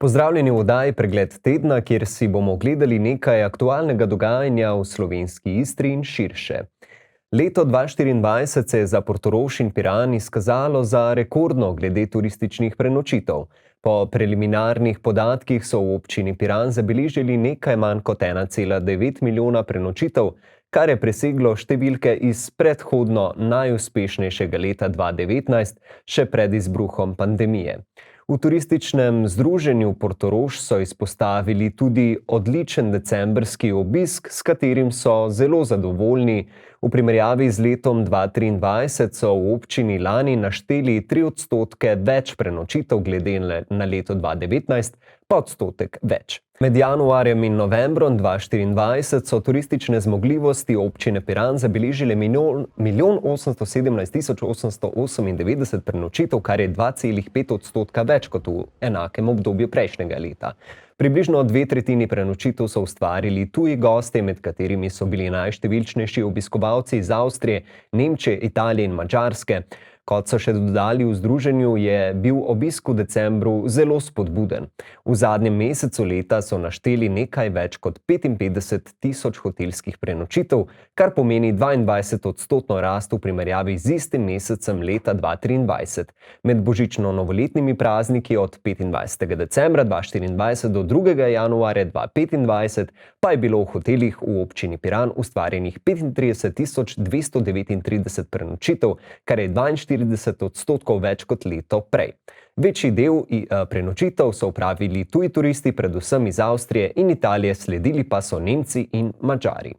Pozdravljeni v oddaji Pregled tedna, kjer si bomo ogledali nekaj aktualnega dogajanja v slovenski Istri in širše. Leto 2024 se je za Portorož in Piran izkazalo za rekordno glede turističnih prenočitev. Po preliminarnih podatkih so v občini Piran zabeležili nekaj manj kot 1,9 milijona prenočitev, kar je preseglo številke iz predhodno najuspešnejšega leta 2019, še pred izbruhom pandemije. V turističnem združenju Portorož so izpostavili tudi odličen decembrski obisk, s katerim so zelo zadovoljni. V primerjavi z letom 2023 so v občini lani našteli 3% več prenočitev glede na leto 2019, pa odstotek več. Med januarjem in novembrom 2024 so turistične zmogljivosti občine Piran zabeležile 1.817.898 prenočitev, kar je 2,5% več kot v enakem obdobju prejšnjega leta. Približno 2/3 prenočitev so ustvarili tuji gostje, med katerimi so bili najštevilčnejši obiskovalci iz Avstrije, Nemčije, Italije in Madžarske. Kot so še dodali v združenju, je bil obisk v decembru zelo spodbuden. V zadnjem mesecu leta so našteli nekaj več kot 55.000 hotelskih prenočitev, kar pomeni 22% rast v primerjavi z istim mesecem leta 2023. Med božično-novoletnimi prazniki od 25. decembra 2024 do 2. januarja 2025 pa je bilo v hotelih v občini Piran ustvarjenih 35.239 prenočitev, kar je 40% več kot leto prej. Večji del prenočitev so opravili tuji turisti, predvsem iz Avstrije in Italije, sledili pa so Nemci in Madžari.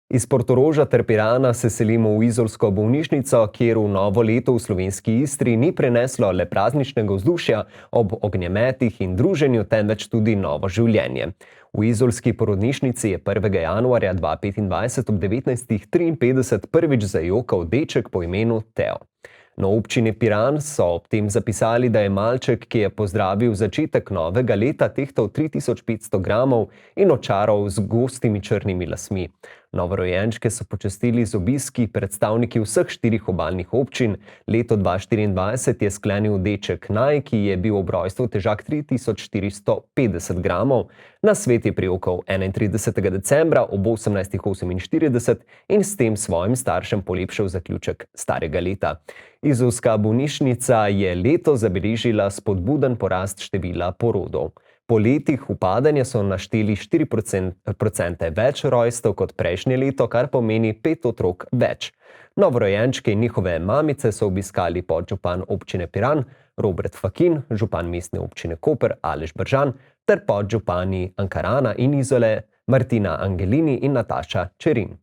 Iz Portoroža ter Pirana se selimo v izolsko bolnišnico, kjer v novo leto v slovenski Istri ni preneslo le prazničnega vzdušja ob ognjemetih in druženju, temveč tudi novo življenje. V izolski porodnišnici je 1. januarja 2025 ob 19.53 prvič zajokal deček po imenu Teo. Na občini Piran so ob tem zapisali, da je malček, ki je pozdravil začetek novega leta, tehtal 3500 gramov in očaral z gostimi črnimi lasmi. Novorojenčke so počastili z obiski predstavniki vseh 4 obalnih občin. Leto 2024 je sklenil deček Naj, ki je bil ob rojstvu težak 3450 gramov. Na svet je prijokal 31. decembra ob 18.48 in s tem svojim staršem polepšal zaključek starega leta. Izolska bolnišnica je leto zabeležila spodbuden porast števila porodov. Po letih upadanja so našteli 4% več rojstev kot prejšnje leto, kar pomeni 5 otrok več. Novorojenčke in njihove mamice so obiskali podžupan občine Piran Robert Fakin, župan mestne občine Koper Aleš Bržan ter podžupani Ankarana in Izole Martina Angelini in Nataša Čerin.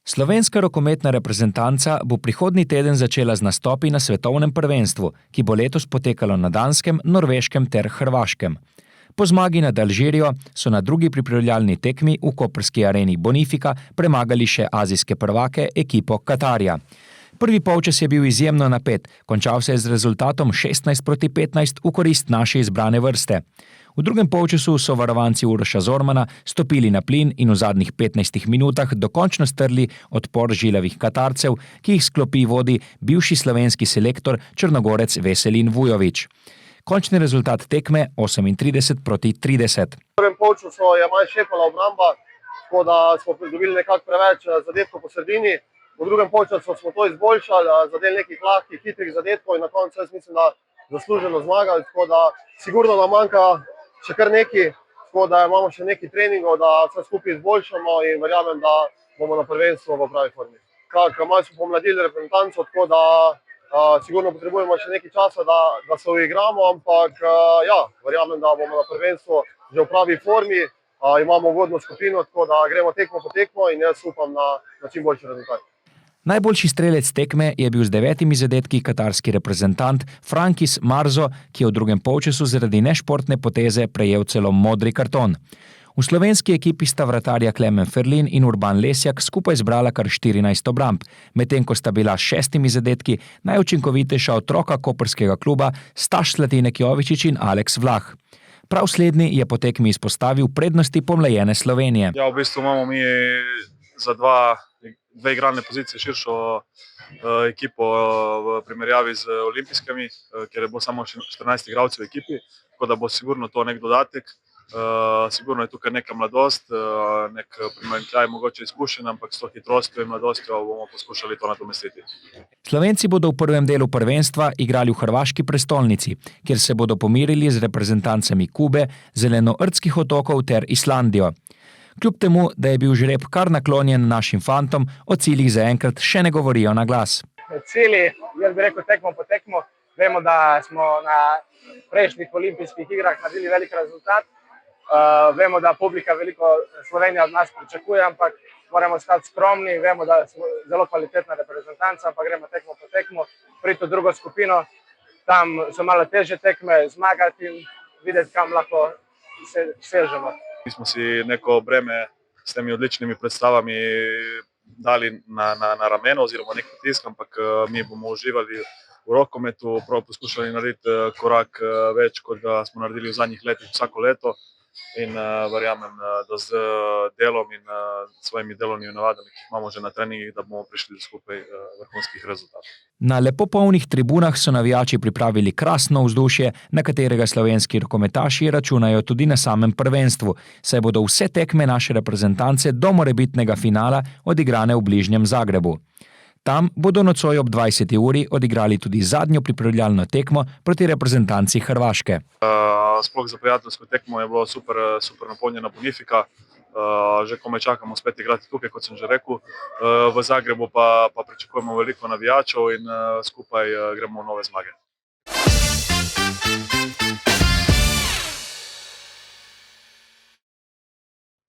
Slovenska rokometna reprezentanca bo prihodnji teden začela z nastopi na svetovnem prvenstvu, ki bo letos potekalo na Danskem, Norveškem ter Hrvaškem. Po zmagi nad Alžirijo so na drugi pripravljalni tekmi v koprski areni Bonifika premagali še azijske prvake, ekipo Katarja. Prvi polčas je bil izjemno napet, končal se je z rezultatom 16-15 v korist naše izbrane vrste. V drugem polčasu so varovanci Uroša Zormana stopili na plin in v zadnjih 15 minutah dokončno strli odpor žilavih Katarcev, ki jih s klopi vodi bivši slovenski selektor Črnogorec Veselin Vujović. Končni rezultat tekme 38-30. V prvem polčasu je malo šepala obramba, tako da smo pridobili nekako preveč zadetkov po sredini. V drugem polčasu smo to izboljšali, zadeli nekih lahkih, hitrih zadetkov in na koncu jaz mislim, da zasluženo zmagali, tako da sigurno nam manjka še kar nekaj, tako da imamo še nekaj treningov, da vse skupaj izboljšamo in verjamem, da bomo na prvenstvu v pravi formi. Malo smo pomladili reprezentanco, tako da sigurno potrebujemo še nekaj časa, da se uigramo, ampak verjamem, da bomo na prvenstvu že v pravi formi. Imamo ugodno skupino, tako da gremo tekmo po tekmo in jaz upam na čim boljši rezultat. Najboljši strelec tekme je bil z 9 zadetki katarski reprezentant Frankis Marzo, ki je v drugem polčasu zaradi nešportne poteze prejel celo modri karton. V slovenski ekipi sta vratarja Klemen Ferlin in Urban Lesjak skupaj zbrala kar 14 obramb, medtem ko sta bila s 6 zadetki najučinkovitejša otroka koprskega kluba Staš Slatinek Jovičič in Aleks Vlah. Prav slednji je po tekmi izpostavil prednosti pomlajene Slovenije. Ja, v bistvu imamo mi za dve igralne pozicije širšo ekipo v primerjavi z olimpijskimi, kjer je bilo samo 14 igralcev v ekipi, tako da bo sigurno to nek dodatek. Sigurno je tukaj neka mladost, nek primanjkljaj mogoče izkušenj, ampak s to hitrostjo in mladostjo bomo poskušali to nadomestiti. Slovenci bodo v prvem delu prvenstva igrali v hrvaški prestolnici, kjer se bodo pomirili z reprezentancami Kube, Zelenordskih otokov ter Islandijo. Kljub temu, da je bil žreb kar naklonjen našim fantom, o ciljih zaenkrat še ne govorijo na glas. Cilji, jaz bi rekel tekmo po tekmo. Vemo, da smo na prejšnjih olimpijskih igrah naredili velik rezultat. Vemo, da publika veliko Slovenija od nas pričakuje, ampak moramo stati skromni. Vemo, da smo zelo kvalitetna reprezentanca, ampak gremo tekmo po tekmo, priti v drugo skupino. Tam so malo težje tekme, zmagati in videti, kam lahko sežemo. Mi smo si neko breme s temi odličnimi predstavami dali na rameno oziroma nek pritisk, ampak mi bomo uživali v rokometu, poskušali narediti korak več, kot ga smo naredili v zadnjih letih vsako leto. In verjamem, da z delom in svojimi delovnimi navadami, ki jih imamo že na treningih, da bomo prišli skupaj vrhunskih rezultatov. Na lepo polnih tribunah so navijači pripravili krasno vzdušje, na katerega slovenski rokometaši računajo tudi na samem prvenstvu, saj bodo vse tekme naše reprezentance do morebitnega finala odigrane v bližnjem Zagrebu. Tam bodo nocoj ob 20. uri odigrali tudi zadnjo pripravljalno tekmo proti reprezentanci Hrvaške. Sploh za prijateljsko tekmo je bilo super napolnjena Bonifika. Že komaj čakamo spet igrati tukaj, kot sem že rekel. V Zagrebu pa pričakujemo veliko navijačev in skupaj gremo v nove zmage.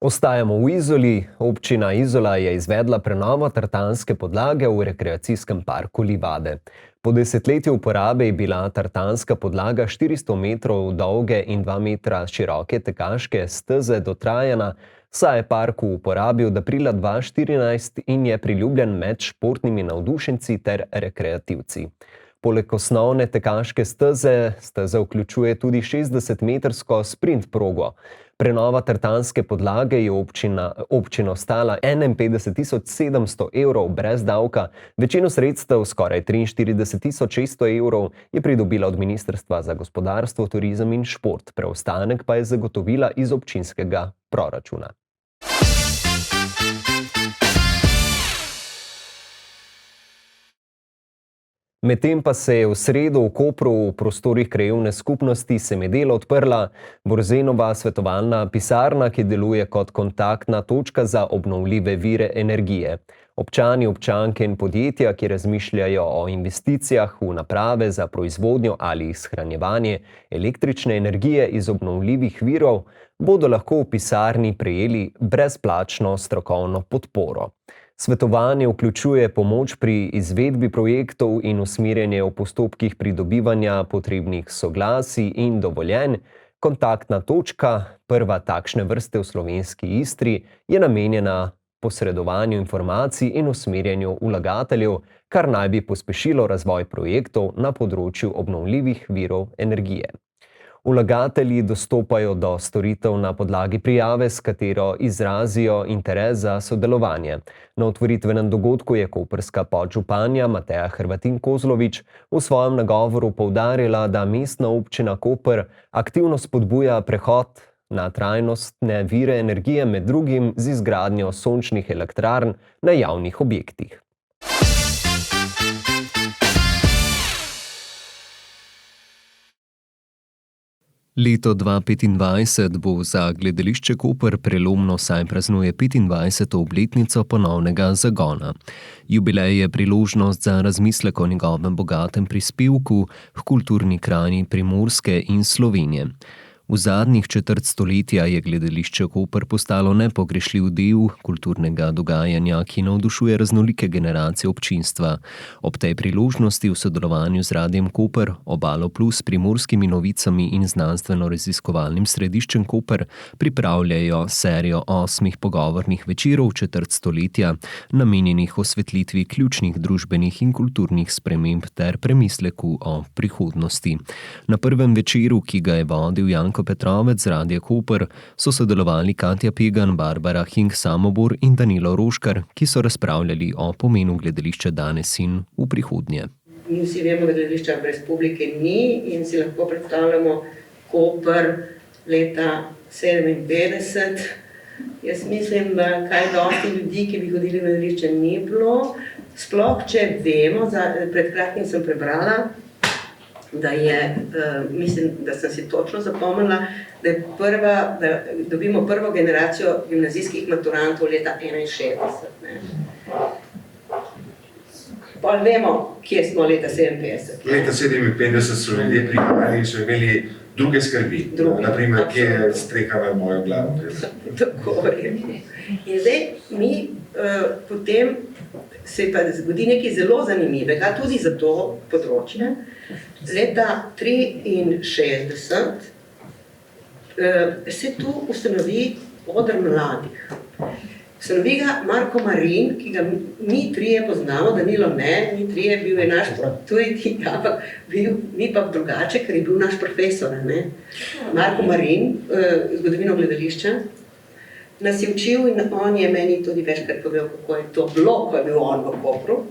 Ostajamo v Izoli. Občina Izola je izvedla prenovo tartanske podlage v rekreacijskem parku Livade. Po desetletju uporabe je bila tartanska podlaga 400 metrov dolge in 2 metra široke tekaške steze dotrajana, saj je park v uporabi od aprila 2014 in je priljubljen med športnimi navdušenci ter rekreativci. Poleg osnovne tekaške steza vključuje tudi 60-metrsko sprint progo. Prenova tartanske podlage je občino stala 51.700 evrov brez davka, večino sredstev, skoraj 43.600 evrov, je pridobila od Ministrstva za gospodarstvo, turizem in šport, preostanek pa je zagotovila iz občinskega proračuna. Medtem pa se je v sredo v Kopru v prostorih krajevne skupnosti Semedela odprla Borzenova svetovalna pisarna, ki deluje kot kontaktna točka za obnovljive vire energije. Občani, občanke in podjetja, ki razmišljajo o investicijah v naprave za proizvodnjo ali shranjevanje električne energije iz obnovljivih virov, bodo lahko v pisarni prejeli brezplačno strokovno podporo. Svetovanje vključuje pomoč pri izvedbi projektov in usmerjanje v postopkih pridobivanja potrebnih soglasij in dovoljenj. Kontaktna točka, prva takšne vrste v slovenski Istri, je namenjena posredovanju informacij in usmerjanju vlagateljev, kar naj bi pospešilo razvoj projektov na področju obnovljivih virov energije. Vlagatelji dostopajo do storitev na podlagi prijave, s katero izrazijo interes za sodelovanje. Na otvoritvenem dogodku je koprska podžupanja Mateja Hrvatin Kozlovič v svojem nagovoru poudarila, da mestna občina Koper aktivno spodbuja prehod na trajnostne vire energije, med drugim z izgradnjo sončnih elektrarn na javnih objektih. Leto 2025 bo za gledališče Koper prelomno, saj praznuje 25. obletnico ponovnega zagona. Jubilej je priložnost za razmislek o njegovem bogatem prispevku h kulturni krajini Primorske in Slovenije. V zadnjih četrt stoletja je gledališče Koper postalo nepogrešljiv del kulturnega dogajanja, ki navdušuje raznolike generacije občinstva. Ob tej priložnosti v sodelovanju z Radiem Koper, Obalo Plus, Primorskimi novicami in znanstveno-raziskovalnim središčem Koper pripravljajo serijo 8 pogovornih večerov četrt stoletja, namenjenih osvetlitvi ključnih družbenih in kulturnih sprememb ter premisleku o prihodnosti. Na prvem večeru, ki ga je vodil Jan Branko Petrovec z Radia Koper so sodelovali Katja Pegan, Barbara Hink Samobor in Danilo Roškar, ki so razpravljali o pomenu gledališča danes in v prihodnje. Mi vsi vemo, da gledališča brez publike ni in si lahko predstavljamo Koper leta 57. Jaz mislim, da kaj dosti ljudi, ki bi hodili na gledališče, ni bilo. Sploh, če vemo, pred kratkim sem prebrala, da je, mislim, da sem si točno zapomnila, da dobimo prvo generacijo gimnazijskih maturantov leta 61. Pa vemo, kje smo leta 57. Leta 57 so ljudje prihajali in so imeli druge skrbi. Naprimer, kje je streha na mojo glavo. Tako je. In zdaj mi potem se pa zgodi nekaj zelo zanimivega, tudi za to področje. Leta 63 se tu ustanovi Oder mladih. Ustanovi ga Marko Marin, ki ga mi trije poznamo, Danilo ne, mi trije, bil je naš tuji, ampak mi pa drugače, ker je bil naš profesor. Ne? Marko Marin, zgodovino gledališča, nas je učil in on je meni tudi večkrat povedal, kako je to bilo, ko je bil on v Kopru.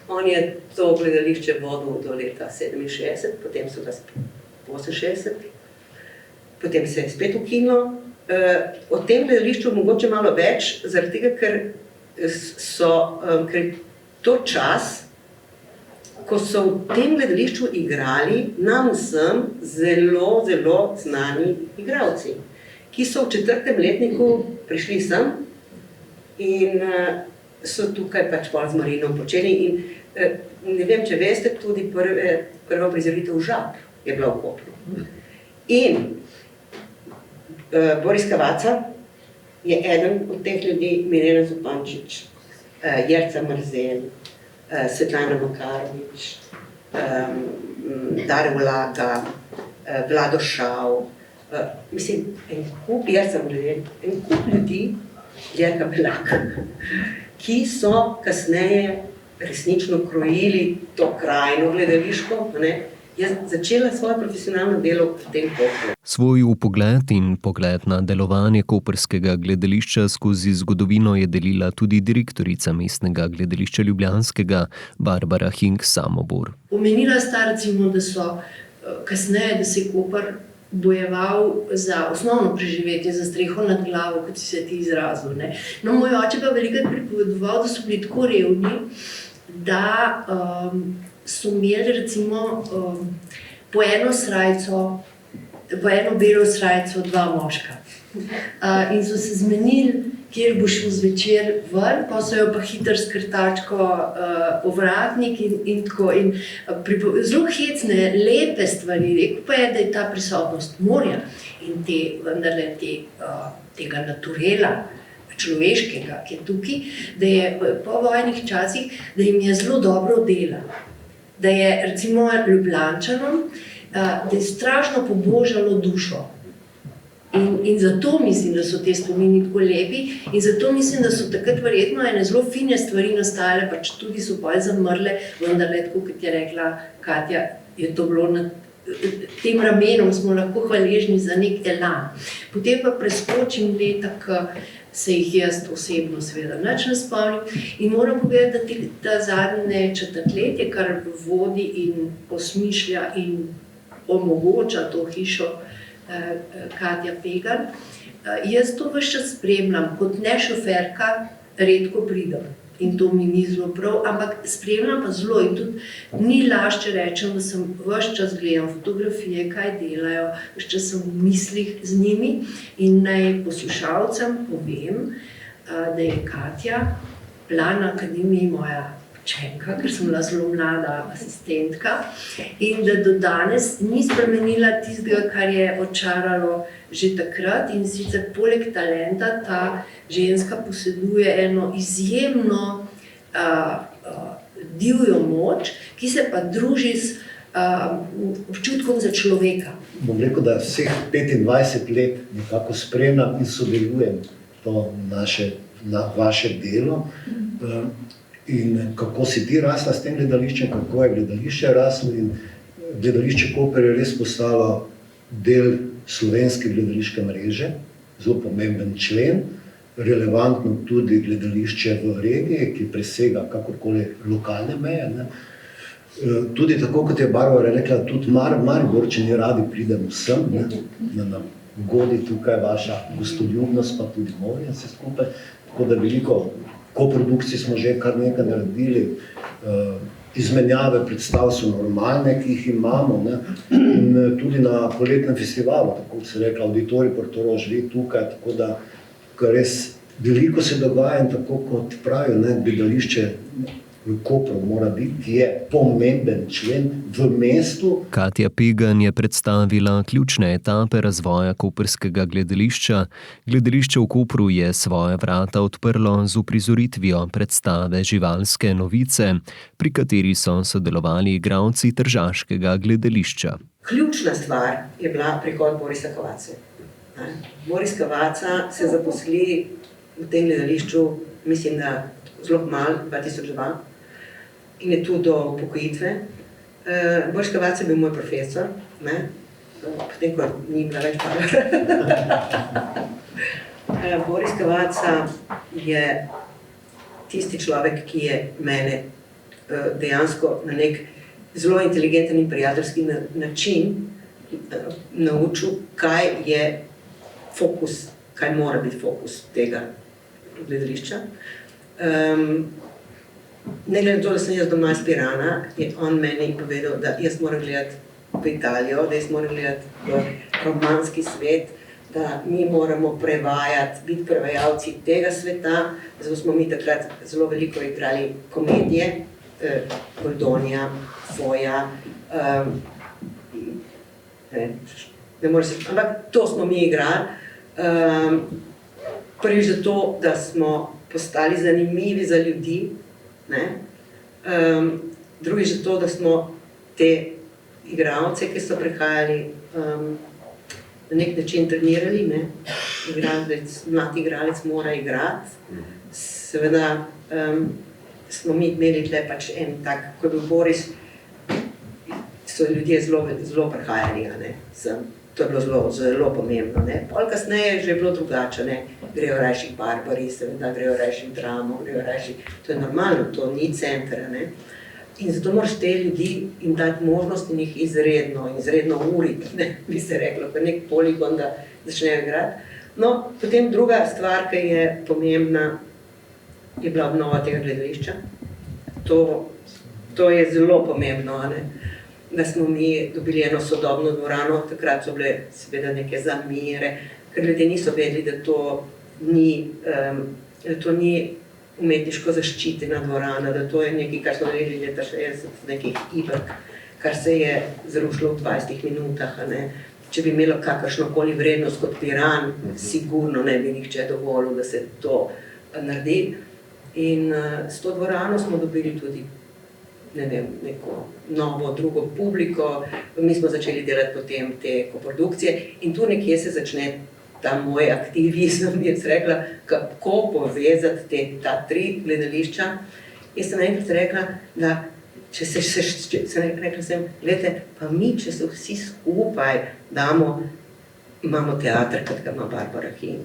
On je to gledališče vodil do leta 67, potem so ga 68, potem se je spet ukinilo. O tem gledališču mogoče malo več, zaradi tega, ker je to čas, ko so v tem gledališču igrali nam vsem zelo, zelo znani igralci, ki so v 4. letniku prišli sem in so tukaj pač z Marinom počeli. In ne vem, če veste, tudi prva prizoritev Žab je bila v Kopru. In Boris Kavaca je eden od teh ljudi, Mirjana Zupančič, Jerca Mrzel, Svetlana Makarovič, Dare Vlaga, Vlado Šav, mislim, en kup Jerca Mrzel, en kup ljudi, Jerka Belak, ki so kasneje resnično krojili to krajino gledališko, je začela svoje profesionalno delo v tem Kopru. Svoj vpogled in pogled na delovanje koprskega gledališča skozi zgodovino je delila tudi direktorica Mestnega gledališča ljubljanskega, Barbara Hink Samobor. Omenila sta recimo, da so kasneje, da se je Koper bojeval za osnovno preživetje, za streho nad glavo, kot si se ti izrazil. No, moj oče pa velikokrat pripovedoval, da so bili tako revni, da so imeli recimo po eno srajco, po eno belo srajco, dva moška. In so se zmenili, kjer bo šel zvečer ven, pa so jo pa hitro s krtačko ovratnik in tako. In zelo hecne, lepe stvari, rekel pa je, da je ta prisotnost morja in vendarle tega naturela, človeškega, ki je tukaj, da je po vojnih časih, da jim je zelo dobro dela. Da je recimo Ljubljančanom, da je strašno pobožalo dušo. In zato mislim, da so te spomini tako lepi in zato mislim, da so takrat verjetno ene zelo fine stvari nastajale, pač tudi so bolj zamrle, vendar tako, kot je rekla Katja, je to bilo na tem ramenom, smo lahko hvaležni za nek elan. Potem pa preskočim leta, ki se jih jaz osebno seveda nič ne spomnim in moram povedati, da zadnje četrtletje, kar vodi in osmišlja in omogoča to hišo Katja Pegan, jaz to ves čas spremljam, kot ne šoferka redko pridem in to mi ni zelo prav, ampak spremljam pa zelo in tudi ni lažje rečem, da sem ves čas gledam fotografije, kaj delajo, ves čas sem v mislih z njimi in naj poslušalcem povem, da je Katja bila na akademiji moja učenka, ker sem bila zelo mlada asistentka in da do danes ni spremenila tistega, kar je očaralo že takrat in sicer poleg talenta ta ženska poseduje eno izjemno divjo moč, ki se pa druži s občutkom za človeka. Bom rekel, da vseh 25 let nekako spremljam in sodelujem to vaše delo in kako si ti rasla s tem gledališčem, kako je gledališče raslo in gledališče Koper je res postalo del slovenske gledališke mreže, zelo pomemben člen, relevantno tudi gledališče v regiji, ki presega kakorkoli lokalne meje. Ne. Tudi tako, kot je Barbara rekla, tudi Mariborčani radi pridemo sem, ne, da nam godi tukaj vaša gostoljubnost, pa tudi morje vse skupaj. Tako da veliko koprodukcij smo že kar nekaj naredili, izmenjave predstav so normalne, ki jih imamo, ne, in tudi na poletnem festivalu, tako kot se rekla, Auditorij Portorož, vi tukaj, tako da res veliko se dogaja in tako kot pravijo, ne, gledališče v Kopru mora biti, ki je pomemben člen v mestu. Katja Pegan je predstavila ključne etape razvoja koprskega gledališča. Gledališče v Kopru je svoje vrata odprlo z uprizoritvijo predstave Živalske novice, pri kateri so sodelovali igralci tržaškega gledališča. Ključna stvar je bila prihod Borisa Kavace. Boris Kavaca se zaposli v tem gledališču, mislim, da zelo malo, 2002, in je tu do upokojitve. Boris Kavaca je bil moj profesor, ne? Potem, ko ni bila več Barbara. Boris Kavaca je tisti človek, ki je mene dejansko na nek zelo inteligenten in prijateljski način naučil, kaj je fokus, kaj mora biti fokus tega gledališča. Ne glede na to, da sem jaz doma iz Pirana, je on meni povedal, da jaz moram gledati v Italijo, da jaz moram gledati v romanski svet, da mi moramo prevajati, biti prevajalci tega sveta. Zato smo mi takrat zelo veliko igrali komedije, Goldonija, Foja, ampak to smo mi igrali. Prvič zato, da smo postali zanimivi za ljudi, ne? Drugič zato, da smo te igralce, ki so prihajali, na nek način trenirali, ne? Mlad igralec mora igrati. Seveda smo mi imeli tle pač en tak, ko je bil Boris, so ljudje zelo prihajali, ne? To je bilo zelo pomembno. Pol kasneje je že bilo drugače, ne? Grejo rajši Barbari, seveda grejo rajši dramo, grejo rajši, to je normalno, to ni centra, ne? In zato moraš te ljudi jim dati možnost in jih izredno uriti, ne? Bi se reklo, pa nek poligon, da začnejo igrati. No, potem druga stvar, ki je pomembna, je bila obnova tega gledališča. To je zelo pomembno, ne? Da smo mi dobili eno sodobno dvorano, takrat so bile seveda neke zamere, ker ljudje niso vedeli, da to ni umetniško zaščitena dvorana, da to je nekaj, kar smo naredili leta 60, nekih ibrk, kar se je zrušilo v 20 minutah, ne. Če bi imelo kakršnokoli vrednost kot Piran, sigurno ne bi nihče dovolil, da se to naredi. In s to dvorano smo dobili tudi neko novo, drugo publiko, mi smo začeli delati potem te koprodukcije in tu nekje se začne ta moj aktivizem, jaz rekla, kako povezati ta tri gledališča. Jaz sem enkrat rekla, da rekla sem, gledajte, pa mi, če se vsi skupaj damo, imamo teater, kot ga ima Barbara King.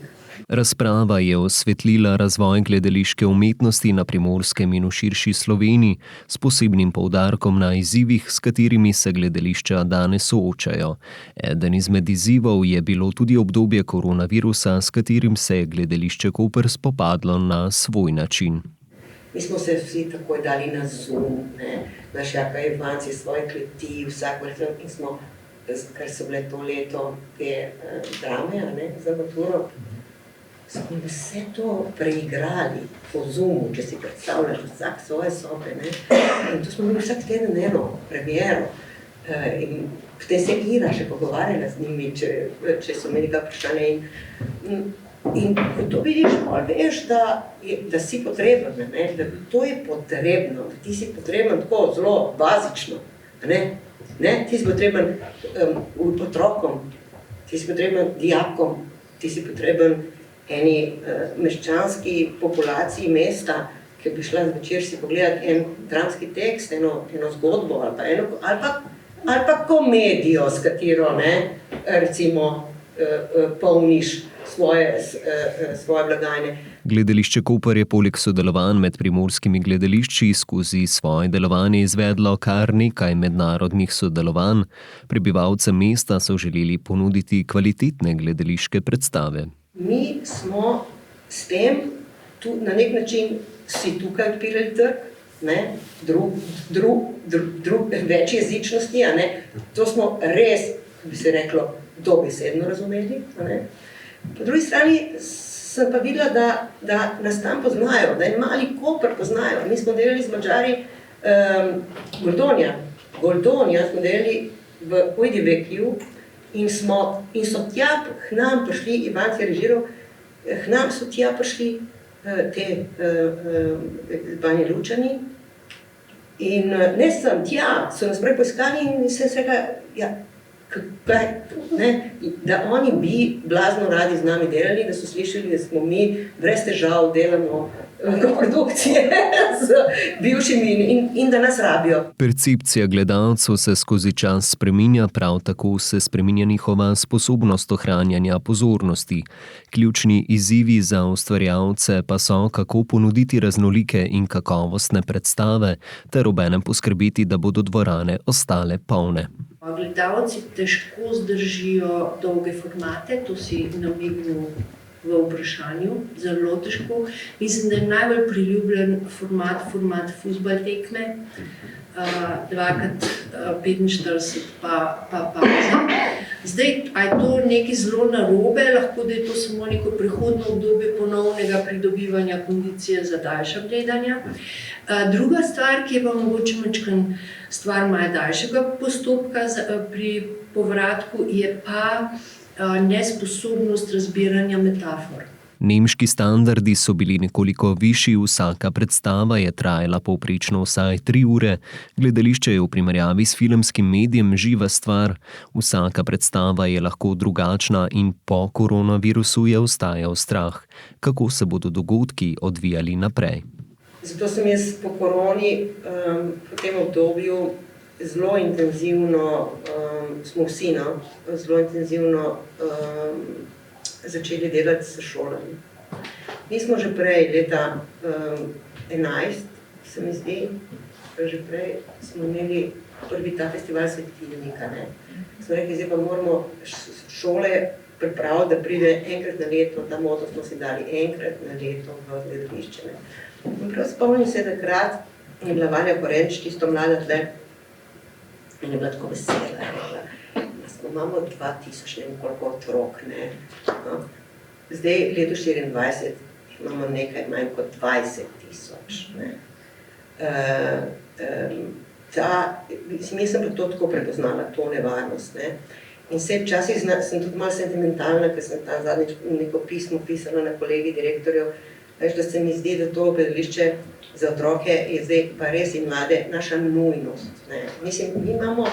Razprava je osvetlila razvoj gledališke umetnosti na Primorskem in v širši Sloveniji, s posebnim poudarkom na izzivih, s katerimi se gledališča danes soočajo. Eden izmed izzivov je bilo tudi obdobje koronavirusa, s katerim se je gledališče Koper spopadlo na svoj način. Mi smo se vsi takoj dali na Zoom, naš Jaka Ivanc je svoje kleti, vsak leto, in smo, ker so bile to leto te drame, za maturo, smo vse to preigrali po Zoomu, če si predstavljaš vsak svoje sobe, ne? In to smo imeli vsak teden eno premiero. In potem se Ira še pogovarjala z njimi, če so imeli kaj vprašanje. In ko to vidiš, veš, da si potreben, ne? Da to je potrebno, da ti si potreben tako zelo bazično. Ne? Ti si potreben otrokom, ti si potreben dijakom, ti si potreben eni meščanski populaciji mesta, ki bi šla zvečer si pogledati en dramski tekst, eno zgodbo ali pa komedijo, s katero, recimo, polniš svoje blagajne. Gledališče Koper je poleg sodelovanj med primorskimi gledališči skozi svoje delovanje izvedlo kar nekaj mednarodnih sodelovanj. Prebivalcem mesta so želeli ponuditi kvalitetne gledališke predstave. Mi smo s tem na nek način si tukaj odpirali trg, več jezičnosti, to smo res, bi se reklo, dobesedno razumeli. Po drugi strani sem pa videla, da nas tam poznajo, da je mali Koper poznajo. Mi smo delali z Madžari Goldonja smo delali v Ujdivekiju in so tja k nam prišli, Ivan je režiral, k nam so tja prišli te Banja Lučani in ne sem tja, so nas prej poiskali in sem se rekla, da oni bi blazno radi z nami delali, da so slišali, da smo mi brez težav delamo produkcije z bivšimi in da nas rabijo. Percepcija gledalcev se skozi čas spreminja, prav tako se spreminja njihova sposobnost ohranjanja pozornosti. Ključni izzivi za ustvarjalce pa so, kako ponuditi raznolike in kakovostne predstave ter obenem poskrbeti, da bodo dvorane ostale polne. Gledalci težko zdržijo dolge formate, to si namignil v vprašanju, zelo težko. Mislim, da je najbolj priljubljen format fuzbal tekme, 2x45 pa pauza. Zdaj, a je to nekaj zelo narobe, lahko da je to samo neko prehodno obdobje ponovnega pridobivanja kondicije za daljša gledanja. Druga stvar, ki je pa mogoče majčkeno stvar malo daljšega postopka pri povratku, je pa nesposobnost razbiranja metafor. Nemški standardi so bili nekoliko višji, vsaka predstava je trajala povprečno vsaj 3 ure. Gledališče je v primerjavi s filmskim medijem živa stvar. Vsaka predstava je lahko drugačna in po koronavirusu je ostajal strah. Kako se bodo dogodki odvijali naprej? Zato sem jaz po koroni, po tem obdobju, zelo intenzivno, smo vsi, zelo intenzivno začeli delati s šolami. Mi smo že prej, leta 11, se mi zdi, že prej smo imeli prvi ta festival svetilnika. Smo rekli, zdaj pa moramo šole pripraviti, da pride enkrat na leto, ta moto smo si dali enkrat na leto v gledališče. In prav spomnim se, da takrat je bila Vanja Korenč, čisto mlada tle, in je bila tako vesela. Imamo 2000, ne vem koliko otrok. Zdaj, leto 24, imamo nekaj manj kot 20,000. Jaz sem to tako prepoznala, to nevarnost. In včasih sem tudi malo sentimentalna, ker sem tam zadnjič neko pismo pisala na kolegi direktorjev, da se mi zdi, da to gledališče za otroke je zdaj pa res in mlade naša nujnost. Mislim, mi imamo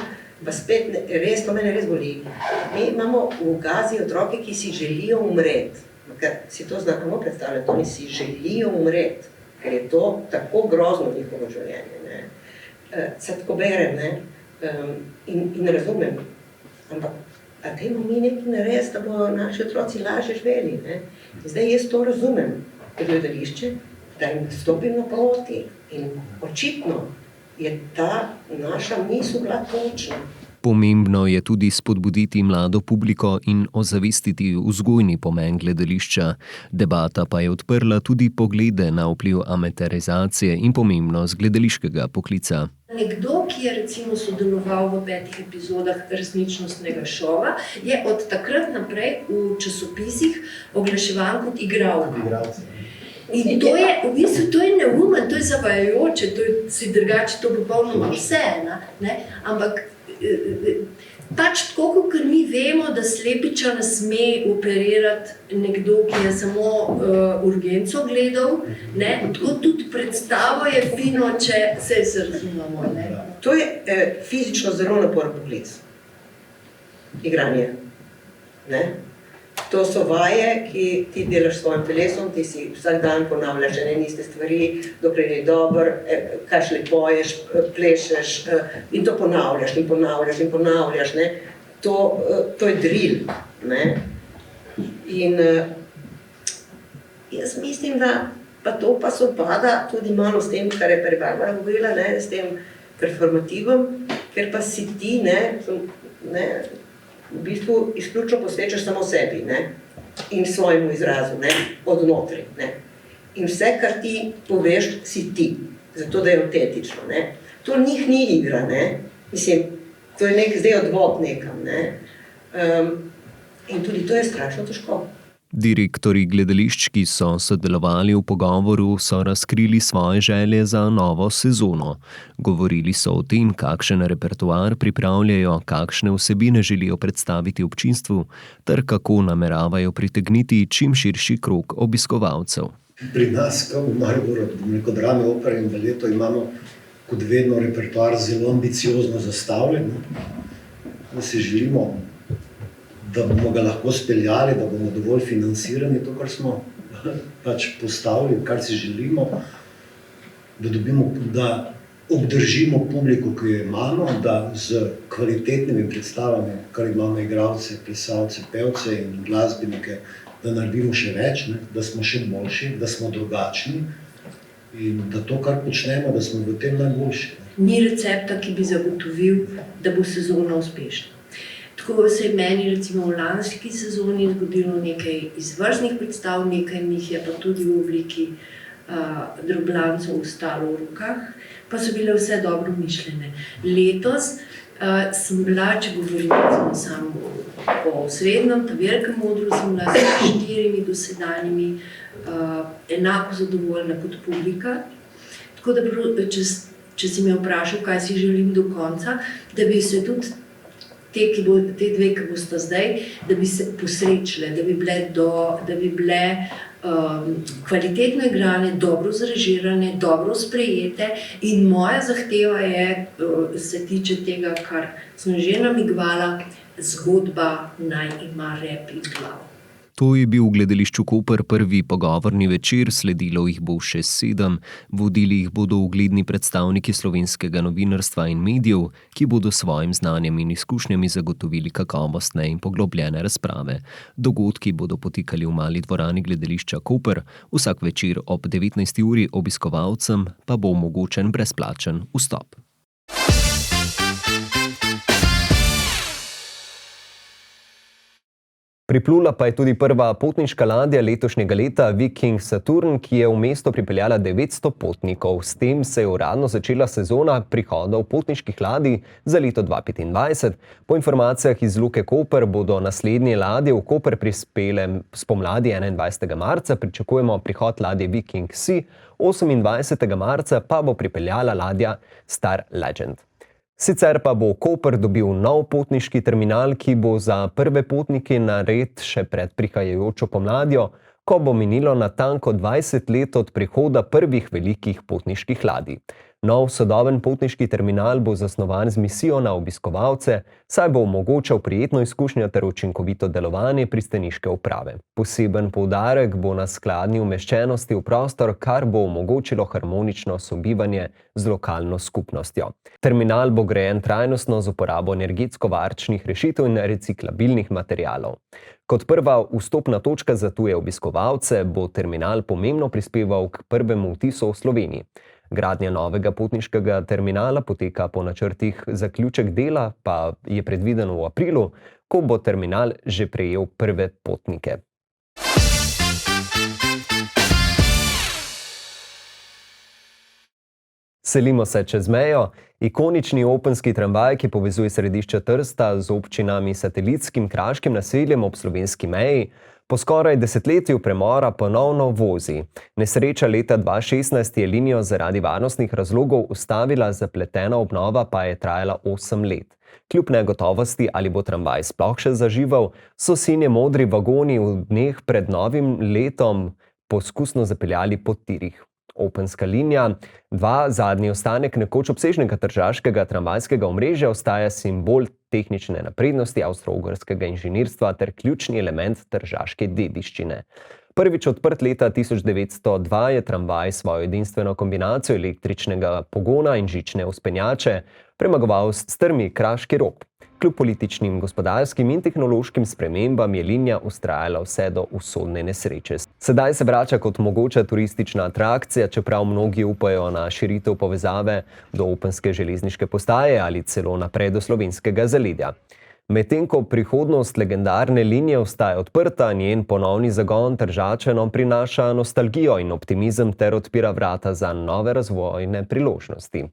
pa spet, res, to mene res boli. Mi imamo v Gazi otroke, ki si želijo umreti. Ker si to znamo predstavljati, oni si želijo umreti, ker je to tako grozno njihovo življenje. Se tako berem in razumem. Ampak, a dajmo mi nekaj narediti, da bodo naši otroci lažje živeli. Zdaj jaz to razumem, gledališče, da jim stopim naproti in očitno je ta naša misel bila točna. Pomembno je tudi spodbuditi mlado publiko in ozavestiti vzgojni pomen gledališča. Debata pa je odprla tudi poglede na vpliv amaterizacije in pomembnost gledališkega poklica. Nekdo, ki je recimo sodeloval v 5 epizodah resničnostnega šova, je od takrat naprej v časopisih oglaševan kot igralka. In to je, v bistvu, to je neumen, to je zavajajoče, to je si drugače, to popolnoma vse, ampak pač tako, kot mi vemo, da slepiča ne sme operirati nekdo, ki je samo urgenco gledal, tako tudi predstavo je fino, če se razumemo. To je fizično zelo naporen poklic. Igranje. To so vaje, ki ti delaš s svojim telesom, ti si vsak dan ponavljaš ene in iste stvari, dokler je dober, kaj šele poješ, plešeš in to ponavljaš in ponavljaš in ponavljaš. To je drill. In jaz mislim, da pa to pa sovpada tudi malo s tem, kar je prej Barbara govorila, ne, s tem performativom, ker pa si ti, ne, v bistvu izključno posvečaš samo sebi, ne, in svojemu izrazu, ne, od notri, ne. In vse, kar ti poveš, si ti, zato da je autentično, ne. To njih ni igra, ne, mislim, to je zdaj odvod nekam, ne. In tudi to je strašno težko. Direktorji gledališč, ki so sodelovali v pogovoru, so razkrili svoje želje za novo sezono. Govorili so o tem, kakšen repertoar pripravljajo, kakšne vsebine želijo predstaviti občinstvu, ter kako nameravajo pritegniti čim širši krog obiskovalcev. Pri nas, v Mariboru, Drame, opere in baleto, imamo kot vedno repertoar zelo ambiciozno zastavljen, da si želimo, da bomo ga lahko speljali, da bomo dovolj financirani, to, kar smo pač postavili, kar si želimo, da obdržimo publiko, ki jo imamo, da z kvalitetnimi predstavami, kar imamo igralce, plesalce, pevce in glasbenike, da naredimo še več, ne, da smo še boljši, da smo drugačni in da to, kar počnemo, da smo v tem najboljši. Ni recepta, ki bi zagotovil, da bo sezona uspešna. Tako se je meni recimo v lanski sezoni zgodilo nekaj izvrstnih predstav, nekaj njih je pa tudi v obliki droblancev ostalo v rokah, pa so bile vse dobro mišljene. Letos sem bila, če govorim recimo samo o srednjem, ta velikem modru, sem bila s 4 dosedanjimi enako zadovoljna kot publika. Tako da, če si me vprašal, kaj si želim do konca, da bi se tudi te dve, ki bosta zdaj, da bi se posrečile, da bi bile kvalitetno igrane, dobro zrežirane, dobro sprejete in moja zahteva je, se tiče tega, kar sem že namigvala, zgodba naj ima rep in glavo. To je bil v gledališču Koper prvi pogovorni večer, sledilo jih bo še 7, vodili jih bodo ugledni predstavniki slovenskega novinarstva in medijev, ki bodo svojim znanjem in izkušnjami zagotovili kakovostne in poglobljene razprave. Dogodki bodo potekali v mali dvorani gledališča Koper, vsak večer ob 19. uri, obiskovalcem pa bo omogočen brezplačen vstop. Priplula pa je tudi prva potniška ladja letošnjega leta Viking Saturn, ki je v mesto pripeljala 900 potnikov. S tem se je uradno začela sezona prihodov potniških ladij za leto 2025. Po informacijah iz Luke Koper bodo naslednje ladje v Koper prispele spomladi 21. marca, pričakujemo prihod ladje Viking Sea, 28. marca pa bo pripeljala ladja Star Legend. Sicer pa bo Koper dobil nov potniški terminal, ki bo za prve potnike nared še pred prihajajočo pomladjo, ko bo minilo natanko 20 let od prihoda prvih velikih potniških ladij. Nov sodoben potniški terminal bo zasnovan z misijo na obiskovalce, saj bo omogočal prijetno izkušnjo ter učinkovito delovanje pristaniške uprave. Poseben poudarek bo na skladni umeščenosti v prostor, kar bo omogočilo harmonično sobivanje z lokalno skupnostjo. Terminal bo grajen trajnostno z uporabo energetsko varčnih rešitev in reciklabilnih materialov. Kot prva vstopna točka za tuje obiskovalce bo terminal pomembno prispeval k prvemu vtisu v Sloveniji. Gradnja novega potniškega terminala poteka po načrtih, zaključek dela pa je predviden v aprilu, ko bo terminal že prejel prve potnike. Selimo se čez mejo. Ikonični openski tramvaj, ki povezuje središče Trsta z občinami satelitskim kraškim naseljem ob slovenski meji, po skoraj desetletju premora ponovno vozi. Nesreča leta 2016 je linijo zaradi varnostnih razlogov ustavila, zapletena obnova pa je trajala 8 let. Kljub negotovosti, ali bo tramvaj sploh še zaživel, so sinje modri vagoni v dneh pred novim letom poskusno zapeljali po tirih. Openska linija, zadnji ostanek nekoč obsežnega tržaškega tramvajskega omrežja, ostaja simbol tehnične naprednosti avstro-ogrskega inženirstva ter ključni element tržaške dediščine. Prvič odprt leta 1902 je tramvaj svojo edinstveno kombinacijo električnega pogona in žične vzpenjače premagoval strmi Kraški Rok. Kljub političnim, gospodarskim in tehnološkim spremembam je linija vztrajala vse do usodne nesreče. Sedaj se vrača kot mogoča turistična atrakcija, čeprav mnogi upajo na širitev povezave do openske železniške postaje ali celo naprej do slovenskega zaledja. Medtem ko prihodnost legendarne linije ostaja odprta, njen ponovni zagon Tržačanom prinaša nostalgijo in optimizem ter odpira vrata za nove razvojne priložnosti.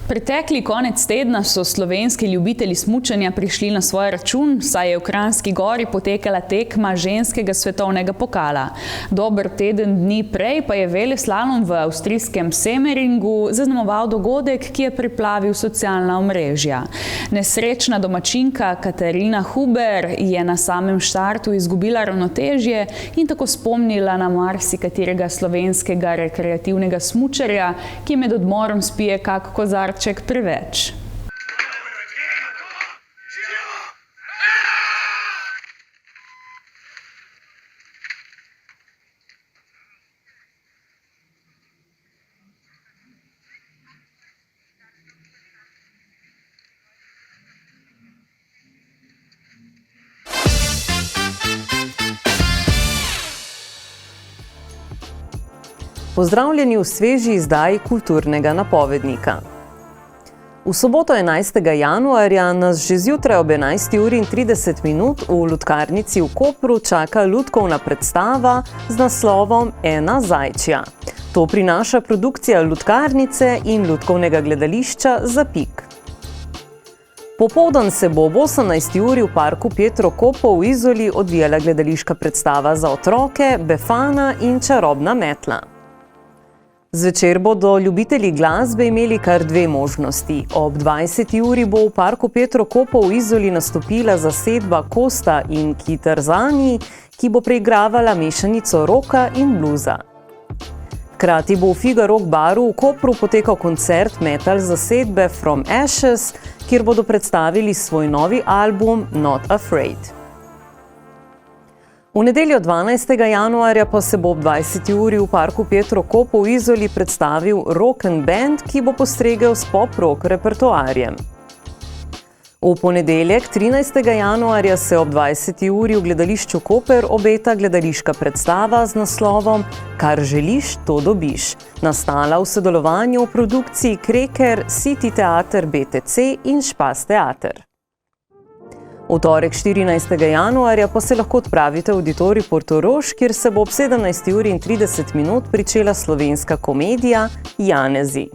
Pretekli konec tedna so slovenski ljubitelji smučanja prišli na svoj račun, saj je v Kranjski Gori potekala tekma ženskega svetovnega pokala. Dober teden dni prej pa je veleslalom v avstrijskem Semmeringu zaznamoval dogodek, ki je preplavil socialna omrežja. Nesrečna domačinka Katarina Huber je na samem štartu izgubila ravnotežje in tako spomnila na marsikaterega slovenskega rekreativnega smučarja, ki med odmorom spije kak kozarček preveč. Pozdravljeni v sveži izdaji kulturnega napovednika. V soboto 11. januarja nas že zjutraj ob 11:30 v Lutkarnici v Kopru čaka lutkovna predstava z naslovom Ena zajčja. To prinaša produkcija Lutkarnice in lutkovnega gledališča Zapik. Popoldan se bo ob 18. uri v parku Pietro Coppo v Izoli odvijala gledališka predstava za otroke Befana in čarobna metla. Zvečer bodo ljubitelji glasbe imeli kar dve možnosti. Ob 20. uri bo v parku Pietro Coppo v Izoli nastopila zasedba Kosta in Kitarzani, ki bo preigravala mešanico roka in bluza. Hkrati bo v Figa Rock baru v Kopru potekal koncert metal zasedbe From Ashes, kjer bodo predstavili svoj novi album Not Afraid. V nedeljo 12. januarja pa se bo ob 20. uri v parku Pietro Coppo v Izoli predstavil rock and band, ki bo postregel s pop-rock repertoarjem. V ponedeljek 13. januarja se ob 20. uri v gledališču Koper obeta gledališka predstava z naslovom Kar želiš, to dobiš, nastala v sodelovanju v produkciji Kreker, City Teater BTC in Špas Teater. V torek 14. januarja pa se lahko odpravite v auditorij Portorož, kjer se bo ob 17:30 pričela slovenska komedija Janezi.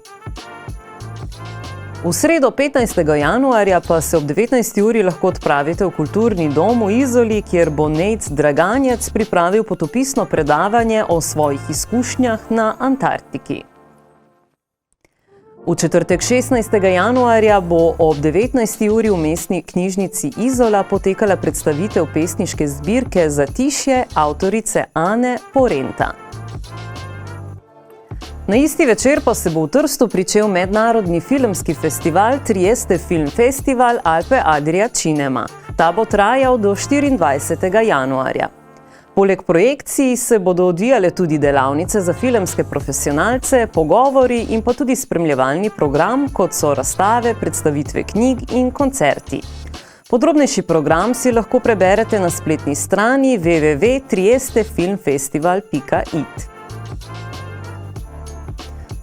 V sredo 15. januarja pa se ob 19. uri lahko odpravite v kulturni dom v Izoli, kjer bo Nejc Draganjec pripravil potopisno predavanje o svojih izkušnjah na Antarktiki. V četrtek 16. januarja bo ob 19. uri v mestni knjižnici Izola potekala predstavitev pesniške zbirke Zatišje avtorice Ane Porenta. Na isti večer pa se bo v Trstu pričel mednarodni filmski festival Trieste Film Festival Alpe Adria Cinema. Ta bo trajal do 24. januarja. Poleg projekcij se bodo odvijale tudi delavnice za filmske profesionalce, pogovori in pa tudi spremljevalni program, kot so razstave, predstavitve knjig in koncerti. Podrobnejši program si lahko preberete na spletni strani www.triestefilmfestival.it.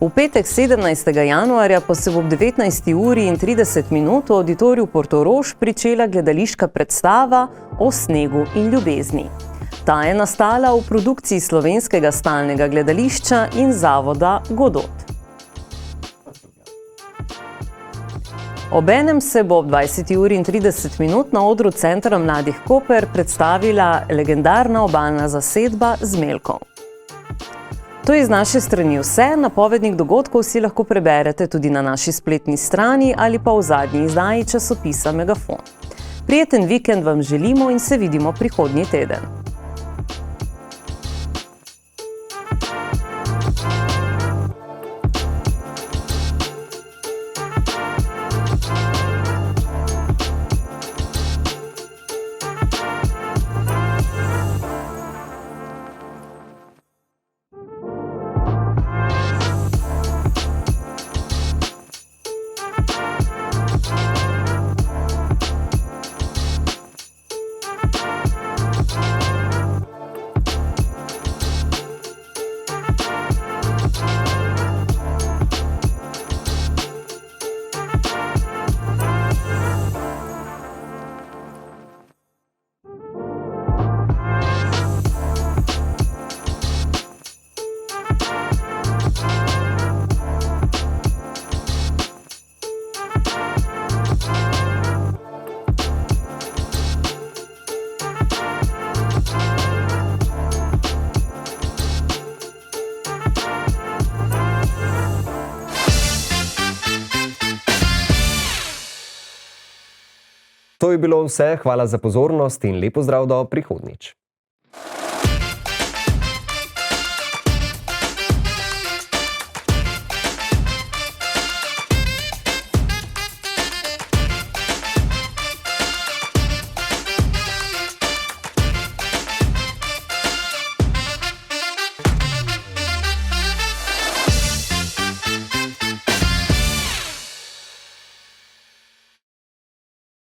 V petek 17. januarja pa se bo ob 19:30 v auditoriju Portorož pričela gledališka predstava O snegu in ljubezni. Ta je nastala v produkciji Slovenskega stalnega gledališča in zavoda Godot. Obenem se bo ob 20:30 na odru Centra mladih Koper predstavila legendarna obalna zasedba Zmelkov. To je z naše strani vse, napovednik dogodkov si lahko preberete tudi na naši spletni strani ali pa v zadnji izdaji časopisa Megafon. Prijeten vikend vam želimo in se vidimo prihodnji teden. To je bilo vse, hvala za pozornost in lep pozdrav do prihodnjič.